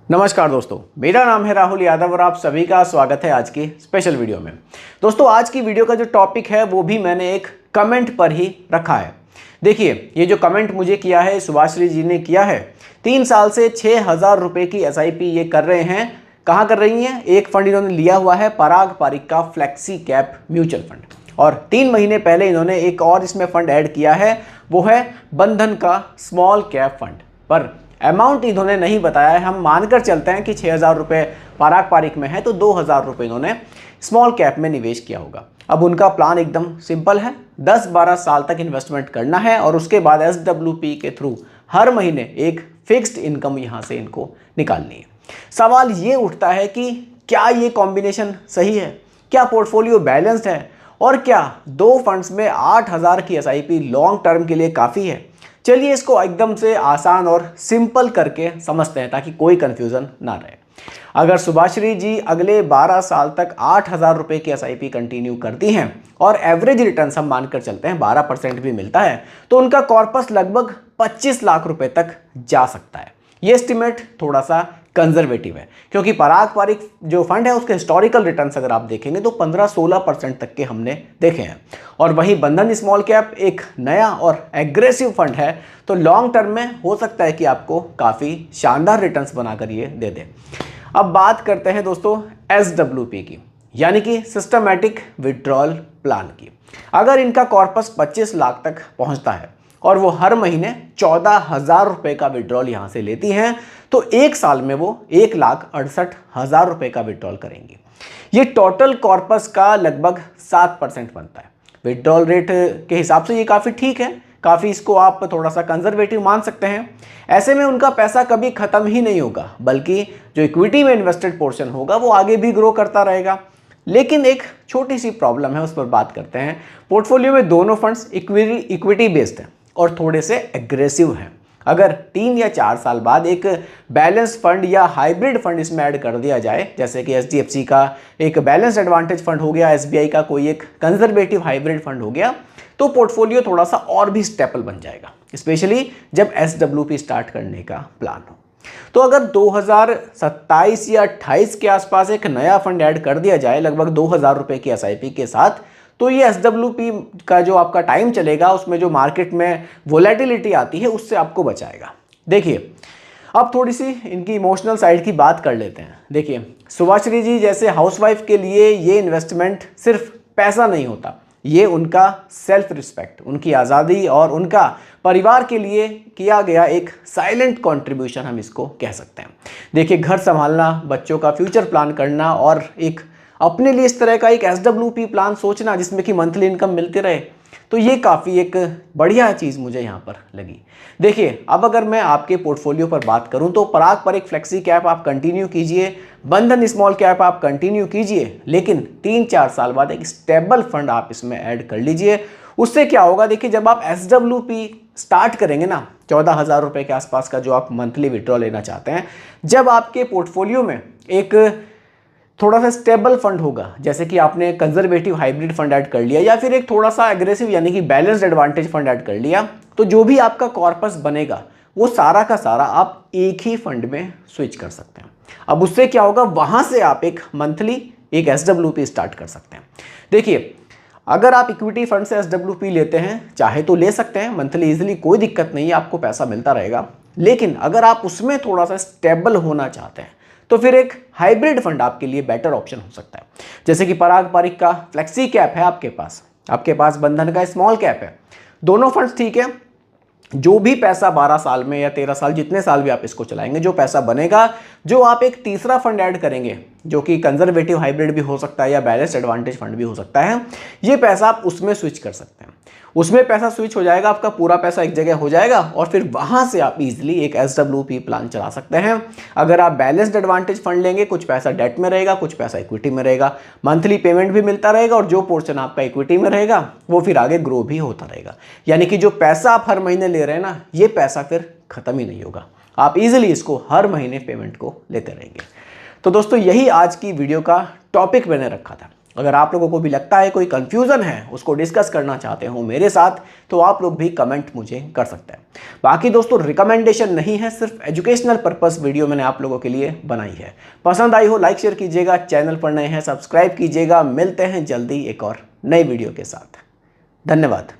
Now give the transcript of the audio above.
नमस्कार दोस्तों, मेरा नाम है राहुल यादव और आप सभी का स्वागत है आज की स्पेशल वीडियो में। दोस्तों, आज की वीडियो का जो टॉपिक है वो भी मैंने एक कमेंट पर ही रखा है। देखिए, ये जो कमेंट मुझे किया है सुभाश्री जी ने किया है। 3 साल से 6,000 रुपये की SIP ये कर रहे हैं। कहाँ कर रही हैं? एक फंड इन्होंने लिया हुआ है पराग पारिक का फ्लेक्सी कैप म्यूचुअल फंड, और 3 महीने पहले इन्होंने एक और इसमें फंड ऐड किया है, वो है बंधन का स्मॉल कैप फंड। पर अमाउंट इन्होंने नहीं बताया है। हम मानकर चलते हैं कि 6,000 रुपये पराग पारिक में है, तो 2,000 रुपये इन्होंने स्मॉल कैप में निवेश किया होगा। अब उनका प्लान एकदम सिंपल है, 10-12 साल तक इन्वेस्टमेंट करना है और उसके बाद SWP के थ्रू हर महीने एक फिक्स्ड इनकम यहाँ से इनको निकालनी है। सवाल ये उठता है कि क्या ये कॉम्बिनेशन सही है? क्या पोर्टफोलियो बैलेंस्ड है? और क्या 2 फंड्स में 8,000 की SIP लॉन्ग टर्म के लिए काफ़ी है? चलिए इसको एकदम से आसान और सिंपल करके समझते हैं ताकि कोई कंफ्यूजन ना रहे। अगर सुभाश्री जी अगले 12 साल तक 8,000 रुपये की SIP कंटिन्यू करती हैं और एवरेज रिटर्न हम मानकर चलते हैं 12% भी मिलता है, तो उनका कॉर्पस लगभग 25 लाख रुपए तक जा सकता है। ये एस्टिमेट थोड़ा सा कंजर्वेटिव है, क्योंकि पराग पारिक जो फंड है उसके हिस्टोरिकल रिटर्न्स अगर आप देखेंगे तो 15-16% तक के हमने देखे हैं। और वहीं बंधन स्मॉल कैप एक नया और एग्रेसिव फंड है, तो लॉन्ग टर्म में हो सकता है कि आपको काफ़ी शानदार रिटर्न्स बनाकर ये दे दे। अब बात करते हैं दोस्तों SWP की, यानी कि सिस्टमैटिक विड्रॉल प्लान की। अगर इनका कॉर्पस 25 लाख तक पहुंचता है और वो हर महीने 14,000 रुपये का विड्रॉल यहाँ से लेती हैं, तो 1 साल में वो 1,68,000 रुपये का विड्रॉल करेंगी। ये टोटल कॉर्पस का लगभग 7% बनता है। विड्रॉल रेट के हिसाब से ये काफ़ी ठीक है, काफ़ी इसको आप थोड़ा सा कंजर्वेटिव मान सकते हैं। ऐसे में उनका पैसा कभी ख़त्म ही नहीं होगा, बल्कि जो इक्विटी में इन्वेस्टेड पोर्शन होगा वो आगे भी ग्रो करता रहेगा। लेकिन एक छोटी सी प्रॉब्लम है, उस पर बात करते हैं। पोर्टफोलियो में दोनों फंड्स इक्विटी बेस्ड हैं और थोड़े से एग्रेसिव हैं। अगर 3 या 4 साल बाद एक बैलेंस फंड या हाइब्रिड फंड इसमें ऐड कर दिया जाए, जैसे कि SDFC का एक बैलेंस एडवांटेज फंड हो गया, SBI का कोई एक कंजर्वेटिव हाइब्रिड फंड हो गया, तो पोर्टफोलियो थोड़ा सा और भी स्टेबल बन जाएगा, स्पेशली जब SWP स्टार्ट करने का प्लान हो। तो अगर 2027 या 28 के आसपास एक नया फंड ऐड कर दिया जाए लगभग 2,000 रुपये की SIP के साथ, तो ये SWP का जो आपका टाइम चलेगा उसमें जो मार्केट में वोलेटिलिटी आती है उससे आपको बचाएगा। देखिए, अब थोड़ी सी इनकी इमोशनल साइड की बात कर लेते हैं। देखिए, सुभाश्री जी जैसे हाउसवाइफ के लिए ये इन्वेस्टमेंट सिर्फ पैसा नहीं होता, ये उनका सेल्फ रिस्पेक्ट, उनकी आज़ादी और उनका परिवार के लिए किया गया एक साइलेंट कंट्रीब्यूशन हम इसको कह सकते हैं। देखिए, घर संभालना, बच्चों का फ्यूचर प्लान करना और एक अपने लिए इस तरह का एक SWP प्लान सोचना जिसमें कि मंथली इनकम मिलती रहे, तो ये काफ़ी एक बढ़िया चीज़ मुझे यहाँ पर लगी। देखिए, अब अगर मैं आपके पोर्टफोलियो पर बात करूँ तो पराग पारिक फ्लेक्सी कैप आप कंटिन्यू कीजिए, बंधन स्मॉल कैप आप कंटिन्यू कीजिए, लेकिन 3-4 साल बाद एक स्टेबल फंड आप इसमें ऐड कर लीजिए। उससे क्या होगा? देखिए, जब आप SWP स्टार्ट करेंगे ना, 14,000 रुपये के आसपास का जो आप मंथली विड्रॉ लेना चाहते हैं, जब आपके पोर्टफोलियो में एक थोड़ा सा स्टेबल फंड होगा, जैसे कि आपने कंजर्वेटिव हाइब्रिड फंड ऐड कर लिया या फिर एक थोड़ा सा एग्रेसिव यानी कि बैलेंस्ड एडवांटेज फंड ऐड कर लिया, तो जो भी आपका कॉर्पस बनेगा वो सारा का सारा आप एक ही फंड में स्विच कर सकते हैं। अब उससे क्या होगा? वहाँ से आप एक मंथली एक SWP स्टार्ट कर सकते हैं। देखिए, अगर आप इक्विटी फंड से SWP लेते हैं, चाहे तो ले सकते हैं मंथली इजीली, कोई दिक्कत नहीं है, आपको पैसा मिलता रहेगा। लेकिन अगर आप उसमें थोड़ा सा स्टेबल होना चाहते हैं तो फिर एक हाइब्रिड फंड आपके लिए बेटर ऑप्शन हो सकता है। जैसे कि पराग पारिक का फ्लेक्सी कैप है आपके पास बंधन का स्मॉल कैप है। दोनों फंड्स ठीक है। जो भी पैसा 12 साल में या 13 साल, जितने साल भी आप इसको चलाएंगे, जो पैसा बनेगा, जो आप एक तीसरा फंड ऐड करेंगे जो कि कंजर्वेटिव हाइब्रिड भी हो सकता है या बैलेंस्ड एडवांटेज फंड भी हो सकता है, ये पैसा आप उसमें स्विच कर सकते हैं। उसमें पैसा स्विच हो जाएगा, आपका पूरा पैसा एक जगह हो जाएगा और फिर वहां से आप इजीली एक SWP प्लान चला सकते हैं। अगर आप बैलेंस्ड एडवांटेज फंड लेंगे, कुछ पैसा डेट में रहेगा, कुछ पैसा इक्विटी में रहेगा, मंथली पेमेंट भी मिलता रहेगा और जो पोर्शन आपका इक्विटी में रहेगा वो फिर आगे ग्रो भी होता रहेगा। यानी कि जो पैसा आप हर महीने ले रहे हैं ना, ये पैसा फिर खत्म ही नहीं होगा, आप इजीली इसको हर महीने पेमेंट को लेते रहेंगे। तो दोस्तों, यही आज की वीडियो का टॉपिक मैंने रखा था। अगर आप लोगों को भी लगता है कोई कंफ्यूजन है, उसको डिस्कस करना चाहते हो मेरे साथ, तो आप लोग भी कमेंट मुझे कर सकते हैं। बाकी दोस्तों रिकमेंडेशन नहीं है, सिर्फ एजुकेशनल पर्पस वीडियो मैंने आप लोगों के लिए बनाई है। पसंद आई हो लाइक शेयर कीजिएगा, चैनल पर नए हैं सब्सक्राइब कीजिएगा। मिलते हैं जल्दी एक और नई वीडियो के साथ। धन्यवाद।